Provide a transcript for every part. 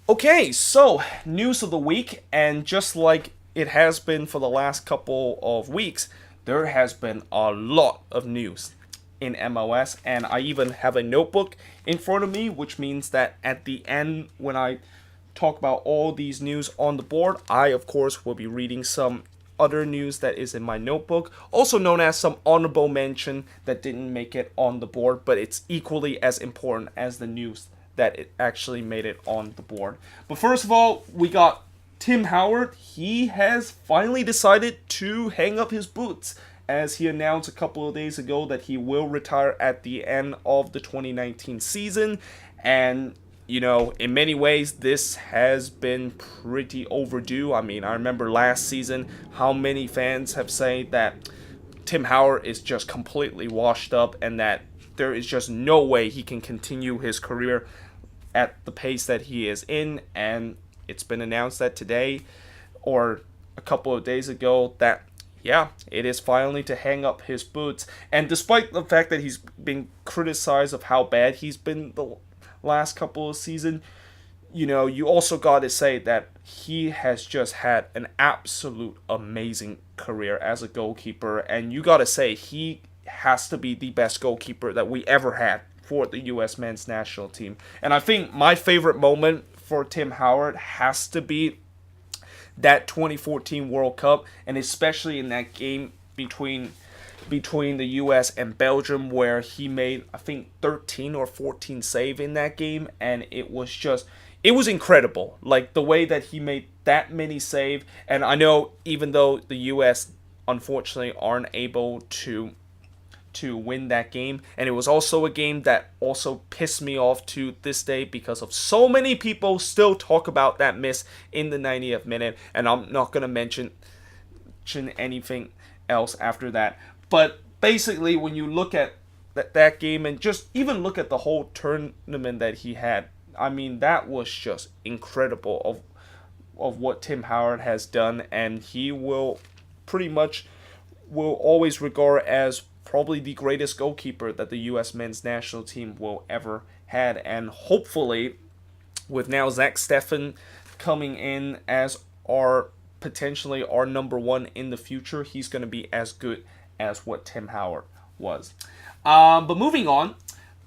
Okay, so news of the week, and just like it has been for the last couple of weeks, there has been a lot of news in MLS, and I even have a notebook in front of me, which means that at the end, when I talk about all these news on the board, I of course will be reading some other news that is in my notebook, also known as some honorable mention that didn't make it on the board, but it's equally as important as the news that it actually made it on the board. But first of all, we got Tim Howard. He has finally decided to hang up his boots as he announced a couple of days ago that he will retire at the end of the 2019 season. And in many ways, this has been pretty overdue. I mean, I remember last season how many fans have said that Tim Howard is just completely washed up and that there is just no way he can continue his career at the pace that he is in. And it's been announced that today, or a couple of days ago, that yeah, it is finally to hang up his boots. And despite the fact that he's been criticized of how bad he's been the last couple of seasons, you also got to say that he has just had an absolute amazing career as a goalkeeper. And you got to say he has to be the best goalkeeper that we ever had for the U.S. men's national team. And I think my favorite moment for Tim Howard has to be that 2014 World Cup, and especially in that game between the US and Belgium, where he made, I think, 13 or 14 save in that game, and it was incredible, like the way that he made that many save. And I know even though the US unfortunately aren't able to win that game, and it was also a game that also pissed me off to this day because of so many people still talk about that miss in the 90th minute, and I'm not going to mention anything else after that. But basically, when you look at that game and just even look at the whole tournament that he had, I mean, that was just incredible of what Tim Howard has done, and he will always regard as probably the greatest goalkeeper that the U.S. men's national team will ever had. And hopefully, with now Zach Steffen coming in as potentially our number one in the future, he's going to be as good as what Tim Howard was. But moving on,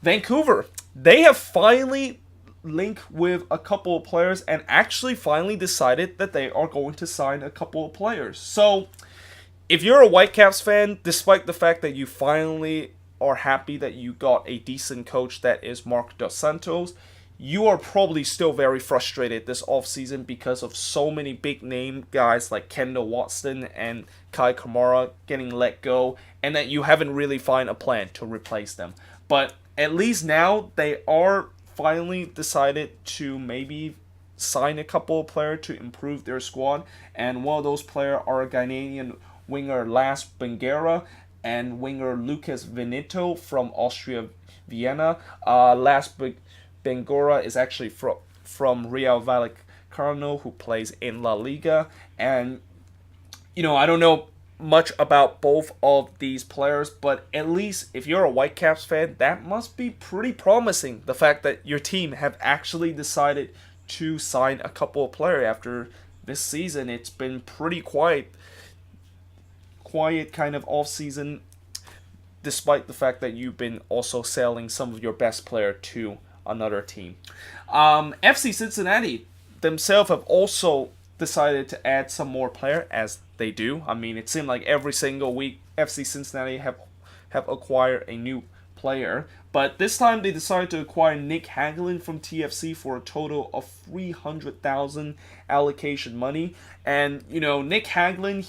Vancouver, they have finally linked with a couple of players and actually finally decided that they are going to sign a couple of players. So if you're a Whitecaps fan, despite the fact that you finally are happy that you got a decent coach that is Mark Dos Santos, you are probably still very frustrated this offseason because of so many big name guys like Kendall Watson and Kai Kamara getting let go, and that you haven't really found a plan to replace them. But at least now they are finally decided to maybe sign a couple of players to improve their squad, and one of those players are a Ghanaian winger Las Bengera and winger Lucas Veneto from Austria Vienna. Las Bengera is actually from Real Vallecano, who plays in La Liga. And I don't know much about both of these players, but at least if you're a Whitecaps fan, that must be pretty promising, the fact that your team have actually decided to sign a couple of players after this season. It's been pretty quiet kind of off season, despite the fact that you've been also selling some of your best player to another team. FC Cincinnati themselves have also decided to add some more player, as they do. I mean, it seemed like every single week FC Cincinnati have acquired a new player, but this time they decided to acquire Nick Hagelin from TFC for a total of $300,000 allocation money. And Nick Hagelin,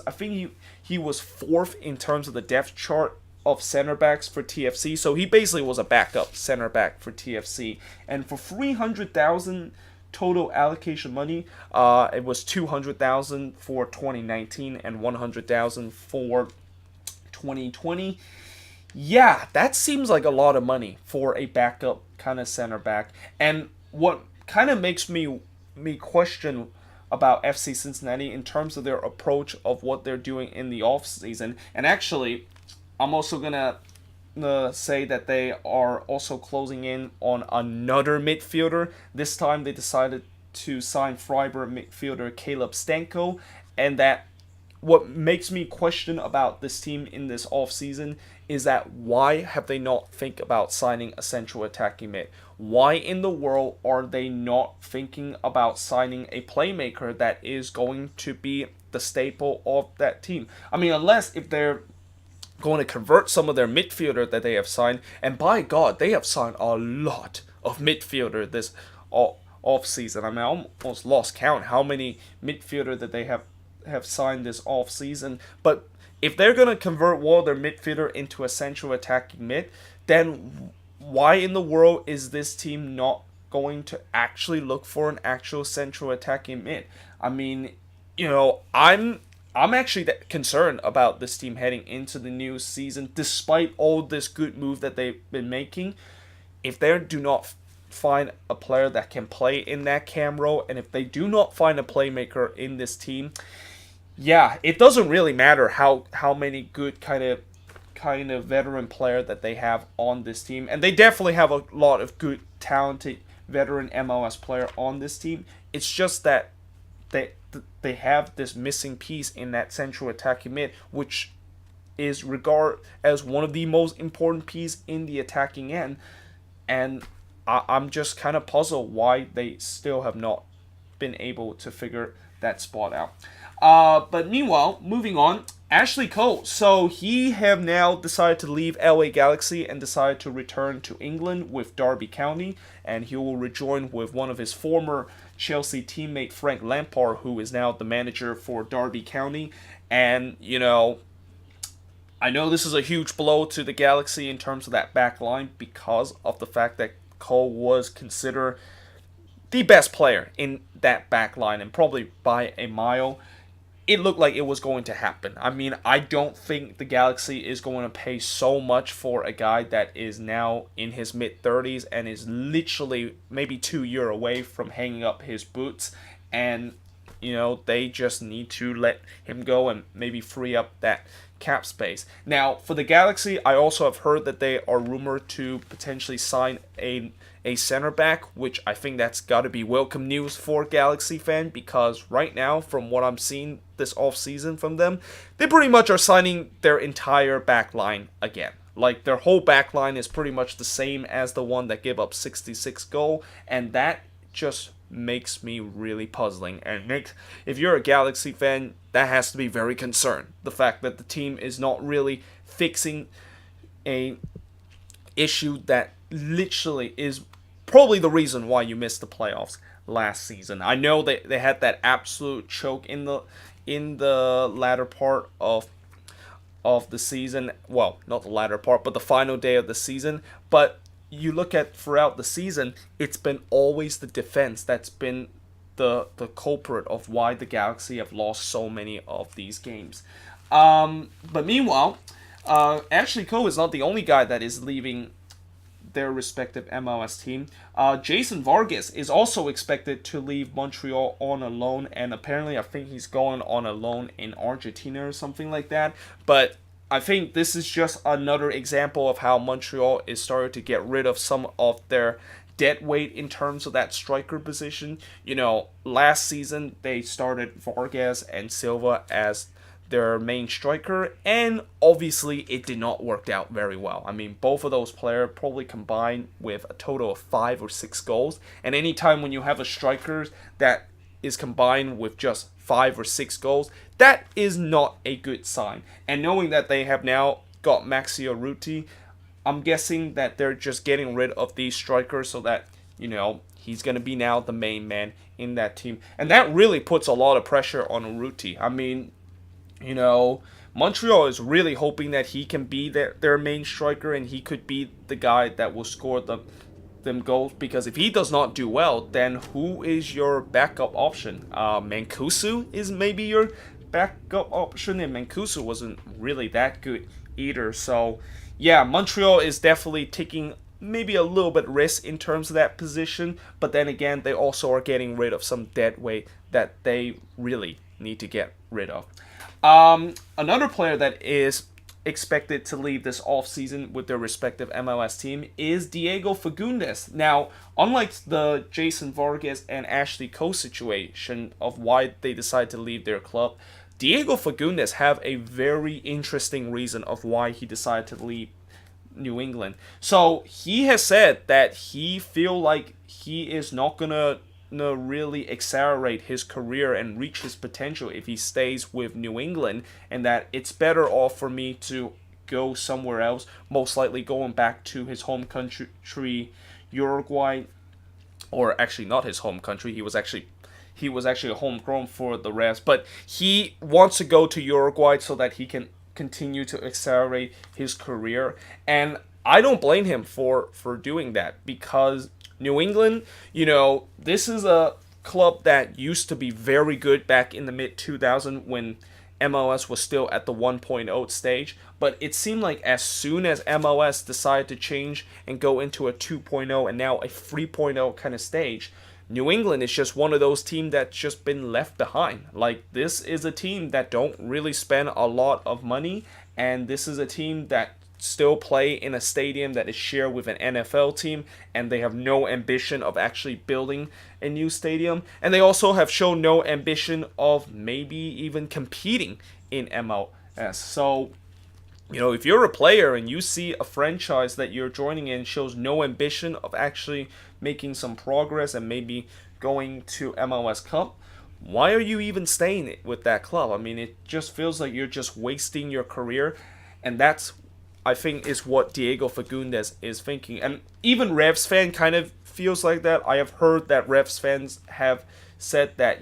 I think he was fourth in terms of the depth chart of center backs for TFC, so he basically was a backup center back for TFC. And for $300,000 total allocation money, it was $200,000 for 2019 and $100,000 for 2020. Yeah, that seems like a lot of money for a backup kind of center back. And what kind of makes me question about FC Cincinnati in terms of their approach of what they're doing in the offseason. And actually, I'm also going to say that they are also closing in on another midfielder. This time they decided to sign Freiburg midfielder Caleb Stanko, and that what makes me question about this team in this offseason is that why have they not think about signing a central attacking mid? Why in the world are they not thinking about signing a playmaker that is going to be the staple of that team? I mean, unless if they're going to convert some of their midfielder that they have signed, and by God, they have signed a lot of midfielder this off season. I mean, I almost lost count how many midfielder that they have signed this off season. But if they're going to convert one of their midfielder into a central attacking mid, then why in the world is this team not going to actually look for an actual central attacking mid? I mean, I'm actually concerned about this team heading into the new season, despite all this good move that they've been making. If they do not find a player that can play in that cam role, and if they do not find a playmaker in this team, yeah, it doesn't really matter how many good kind of veteran player that they have on this team, and they definitely have a lot of good talented veteran MLS player on this team. It's just that they have this missing piece in that central attacking mid, which is regarded as one of the most important pieces in the attacking end, and I'm just kind of puzzled why they still have not been able to figure that spot out. But meanwhile, moving on, Ashley Cole. So he have now decided to leave LA Galaxy and decided to return to England with Derby County, and he will rejoin with one of his former Chelsea teammate Frank Lampard, who is now the manager for Derby County. And I know this is a huge blow to the Galaxy in terms of that back line because of the fact that Cole was considered the best player in that back line, and probably by a mile. It looked like it was going to happen. I mean, I don't think the Galaxy is going to pay so much for a guy that is now in his mid-30s and is literally maybe 2 years away from hanging up his boots. And, they just need to let him go and maybe free up that cap space. Now, for the Galaxy, I also have heard that they are rumored to potentially sign a center back, which I think that's got to be welcome news for Galaxy fan, because right now, from what I'm seeing this offseason from them, they pretty much are signing their entire back line again. Like, their whole back line is pretty much the same as the one that gave up 66 goals, and that just makes me really puzzling. And if you're a Galaxy fan, that has to be very concerned. The fact that the team is not really fixing a issue that literally is probably the reason why you missed the playoffs last season. I know they had that absolute choke in the latter part of the season. Well, not the latter part, but the final day of the season. But you look at throughout the season, it's been always the defense that's been the culprit of why the Galaxy have lost so many of these games. But meanwhile, Ashley Cole is not the only guy that is leaving their respective MLS team. Jason Vargas is also expected to leave Montreal on a loan, and apparently I think he's going on a loan in Argentina or something like that. But I think this is just another example of how Montreal is starting to get rid of some of their dead weight in terms of that striker position. Last season they started Vargas and Silva as their main striker, and obviously it did not work out very well. I mean, both of those players probably combined with a total of 5 or 6 goals, and anytime when you have a striker that is combined with just 5 or 6 goals, that is not a good sign. And knowing that they have now got Maxi Urruti, I'm guessing that they're just getting rid of these strikers so that, he's going to be now the main man in that team. And that really puts a lot of pressure on Urruti. I mean, Montreal is really hoping that he can be their main striker, and he could be the guy that will score them goals, because if he does not do well, then who is your backup option? Mancuso is maybe your backup option, and Mancuso wasn't really that good either. So yeah, Montreal is definitely taking maybe a little bit risk in terms of that position, but then again, they also are getting rid of some dead weight that they really need to get rid of. Another player that is expected to leave this offseason with their respective MLS team is Diego Fagundez. Now, unlike the Jason Vargas and Ashley Cole situation of why they decide to leave their club, Diego Fagundez have a very interesting reason of why he decided to leave New England. So he has said that he feel like he is not gonna really accelerate his career and reach his potential if he stays with New England, and that it's better off for me to go somewhere else, most likely going back to his home country, Uruguay, or actually not his home country. He was actually homegrown for the rest, but he wants to go to Uruguay so that he can continue to accelerate his career. And I don't blame him for doing that, because New England, this is a club that used to be very good back in the mid-2000s when MLS was still at the 1.0 stage, but it seemed like as soon as MLS decided to change and go into a 2.0 and now a 3.0 kind of stage, New England is just one of those teams that's just been left behind. Like, this is a team that don't really spend a lot of money, and this is a team that still play in a stadium that is shared with an NFL team, and they have no ambition of actually building a new stadium, and they also have shown no ambition of maybe even competing in MLS. So, if you're a player and you see a franchise that you're joining in shows no ambition of actually making some progress and maybe going to MLS Cup, why are you even staying with that club? I mean, it just feels like you're just wasting your career, and that's, I think, is what Diego Fagundez is thinking. And even Revs fan kind of feels like that. I have heard that Revs fans have said that,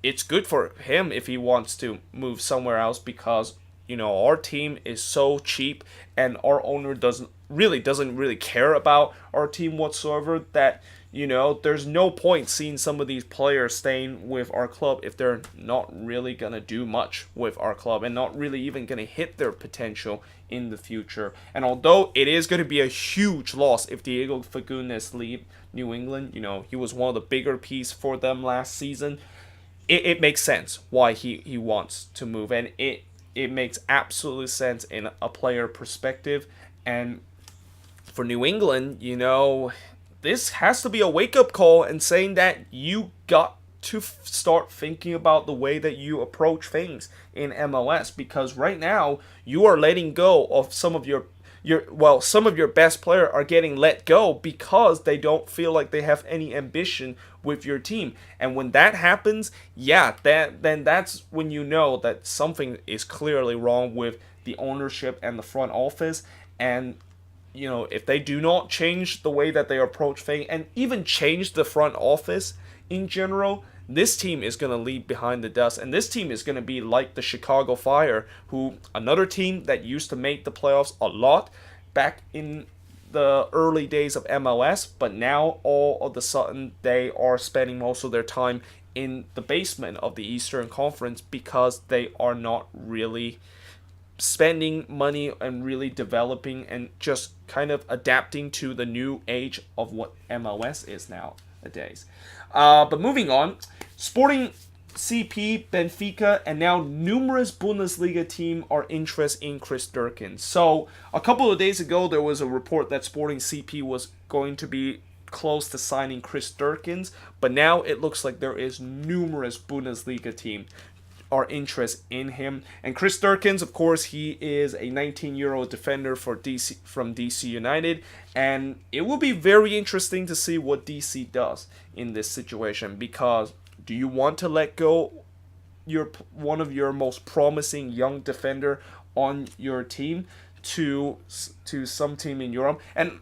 it's good for him if he wants to move somewhere else, because our team is so cheap and our owner doesn't really care about our team whatsoever, that there's no point seeing some of these players staying with our club if they're not really gonna do much with our club and not really even gonna hit their potential in the future. And although it is going to be a huge loss if Diego Fagundez leave New England, he was one of the bigger pieces for them last season, it makes sense why he wants to move, and it makes absolute sense in a player perspective. And for New England, this has to be a wake-up call and saying that you got to start thinking about the way that you approach things in MLS, because right now you are letting go of some of your best players are getting let go because they don't feel like they have any ambition with your team. And when that happens, then that's when you know that something is clearly wrong with the ownership and the front office. And if they do not change the way that they approach things and even change the front office in general, this team is going to leave behind the dust. And this team is going to be like the Chicago Fire, another team that used to make the playoffs a lot back in the early days of MLS, but now all of a sudden they are spending most of their time in the basement of the Eastern Conference because they are not really spending money and really developing and just kind of adapting to the new age of what MLS is nowadays. But moving on, Sporting CP, Benfica, and now numerous Bundesliga teams are interested in Chris Durkins. So a couple of days ago, there was a report that Sporting CP was going to be close to signing Chris Durkins, but now it looks like there is numerous Bundesliga teams are interested in him. And Chris Durkins, of course, he is a 19-year-old defender from DC United, and it will be very interesting to see what DC does in this situation, because do you want to let go one of your most promising young defender on your team to some team in Europe? And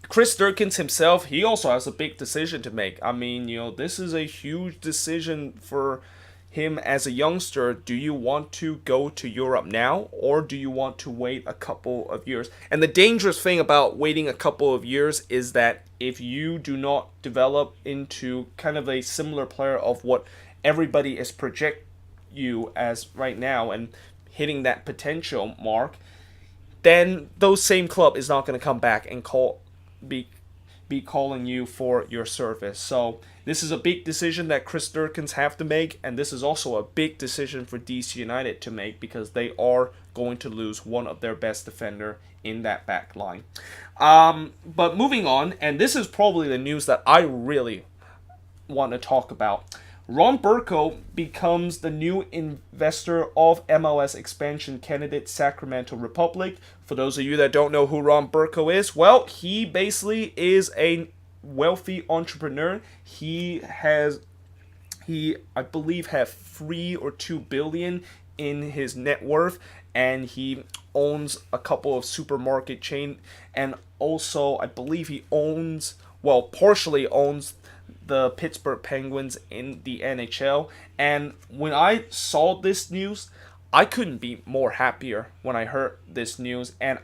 Chris Durkins himself, he also has a big decision to make. I mean, this is a huge decision for him as a youngster. Do you want to go to Europe now, or do you want to wait a couple of years? And the dangerous thing about waiting a couple of years is that if you do not develop into kind of a similar player of what everybody is project you as right now and hitting that potential mark, then those same club is not going to come back and be calling you for your service. So this is a big decision that Chris Durkins have to make, and this is also a big decision for DC United to make because they are going to lose one of their best defender in that back line. But moving on, and this is probably the news that I really want to talk about. Ron Burkle becomes the new investor of MLS expansion candidate Sacramento Republic. For those of you that don't know who Ron Burkle is, well, he basically is a wealthy entrepreneur. I believe, have 3 or 2 billion in his net worth, and he owns a couple of supermarket chain, and also I believe he partially owns the Pittsburgh Penguins in the NHL. And when I saw this news, I couldn't be more happier when I heard this news. And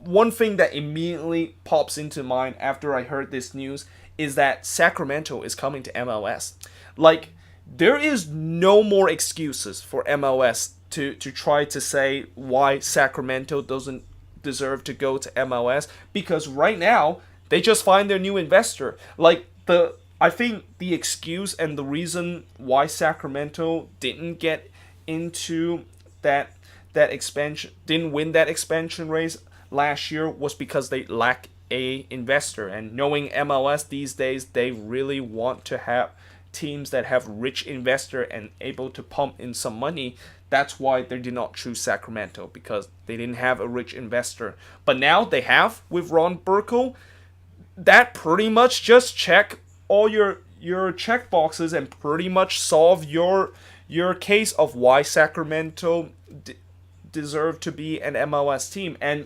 one thing that immediately pops into mind after I heard this news is that Sacramento is coming to MLS. Like, there is no more excuses for MLS to try to say why Sacramento doesn't deserve to go to MLS, because right now they just find their new investor. Like, I think the excuse and the reason why Sacramento didn't get into that expansion, didn't win that expansion race last year, was because they lack a investor. And knowing MLS these days, they really want to have teams that have rich investor and able to pump in some money. That's why they did not choose Sacramento, because they didn't have a rich investor. But now they have with Ron Burkle. That pretty much just check all your check boxes and pretty much solve your case of why Sacramento deserve to be an MLS team. And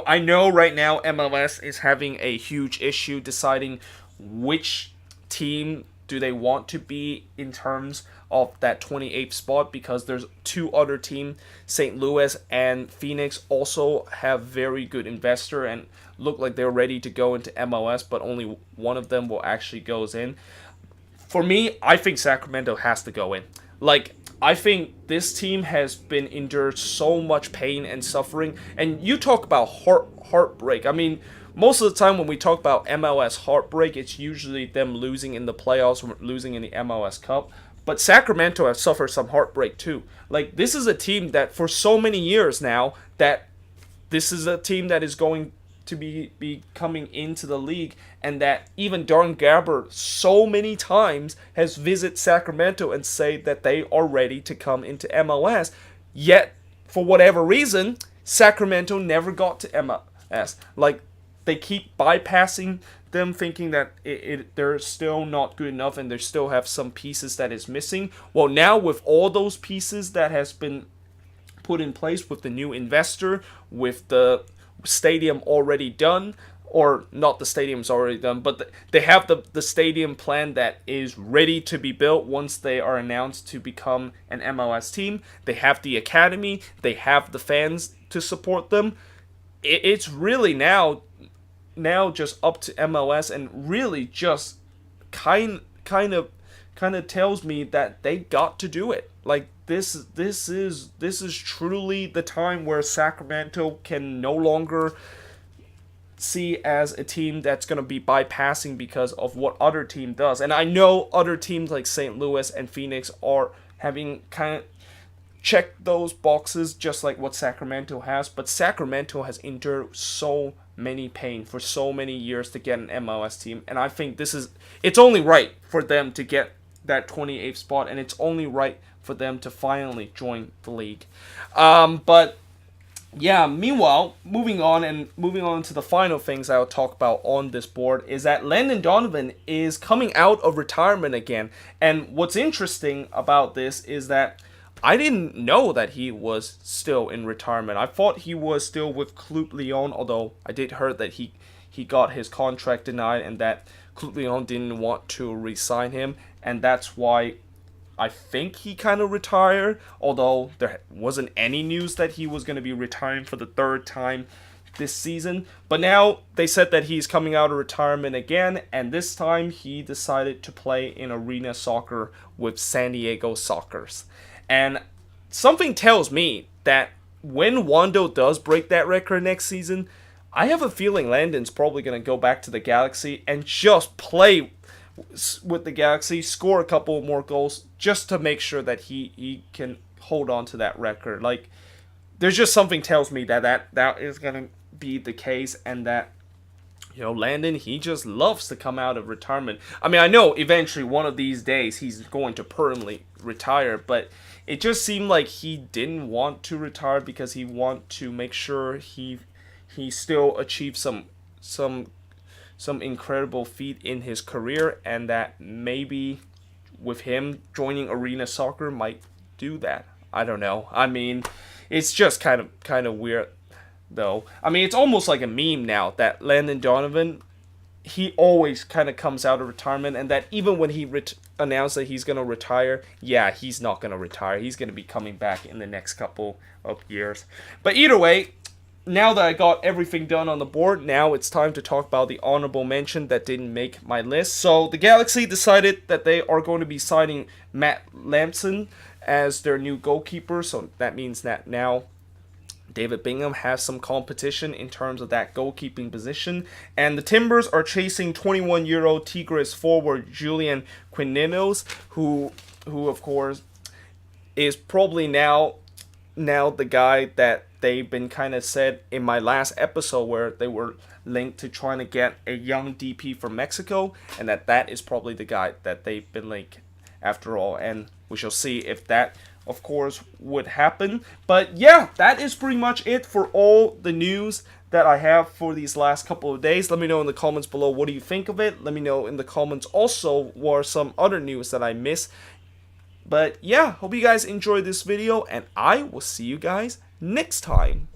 I know right now MLS is having a huge issue deciding which team do they want to be in terms of that 28th spot, because there's 2 other teams, St. Louis and Phoenix, also have very good investor and look like they're ready to go into MLS, but only one of them will actually goes in. For me, I think Sacramento has to go in. Like, I think this team has been endured so much pain and suffering, and you talk about heartbreak. I mean, most of the time when we talk about MLS heartbreak, it's usually them losing in the playoffs or losing in the MLS Cup. But Sacramento has suffered some heartbreak too. Like, this is a team that for so many years now, that this is a team that is going to be coming into the league, and that even Darren Garber so many times has visited Sacramento and say that they are ready to come into MLS. Yet, for whatever reason, Sacramento never got to MLS. Like, they keep bypassing them, thinking that they're still not good enough and they still have some pieces that is missing. Well, now with all those pieces that has been put in place, with the new investor, with the stadium already done, or not the stadium's already done, but they have the stadium plan that is ready to be built once they are announced to become an MLS team. They have the academy, they have the fans to support them. It's really now just up to MLS, and really just kind of tells me that they got to do it. Like, this is truly the time where Sacramento can no longer see as a team that's going to be bypassing because of what other team does. And I know other teams like St. Louis and Phoenix are having kind of checked those boxes just like what Sacramento has, but Sacramento has endured so many pain for so many years to get an MLS team, and I think it's only right for them to get that 28th spot, and it's only right for them to finally join the league. But yeah, meanwhile, moving on to the final things I'll talk about on this board is that Landon Donovan is coming out of retirement again. And what's interesting about this is that I didn't know that he was still in retirement. I thought he was still with Club Lyon, although I did heard that he got his contract denied and that Club Lyon didn't want to re-sign him, and that's why I think he kind of retired, although there wasn't any news that he was going to be retiring for the 3rd time this season. But now they said that he's coming out of retirement again, and this time he decided to play in arena soccer with San Diego Sockers. And something tells me that when Wando does break that record next season, I have a feeling Landon's probably going to go back to the Galaxy and just play with the Galaxy, score a couple more goals just to make sure that he can hold on to that record. Like, there's just something tells me that is going to be the case, and that, you know, Landon, he just loves to come out of retirement. I mean, I know eventually one of these days he's going to permanently retire, but it just seemed like he didn't want to retire because he want to make sure he still achieves some incredible feat in his career, and that maybe with him joining arena soccer might do that. I don't know. I mean, it's just kind of weird though. I mean, it's almost like a meme now that Landon Donovan, he always kind of comes out of retirement, and that even when he announced that he's going to retire, yeah, he's not going to retire. He's going to be coming back in the next couple of years. But either way, now that I got everything done on the board, now it's time to talk about the honorable mention that didn't make my list. So the Galaxy decided that they are going to be signing Matt Lampson as their new goalkeeper. So that means that now David Bingham has some competition in terms of that goalkeeping position. And the Timbers are chasing 21-year-old Tigres forward Julian Quinones, who of course is probably now the guy that they've been kind of said in my last episode, where they were linked to trying to get a young DP from Mexico, and that is probably the guy that they've been linked after all. And we shall see if that, of course, would happen. But yeah, that is pretty much it for all the news that I have for these last couple of days. Let me know in the comments below, what do you think of it? Let me know in the comments also what are some other news that I missed. But yeah, hope you guys enjoyed this video, and I will see you guys next time.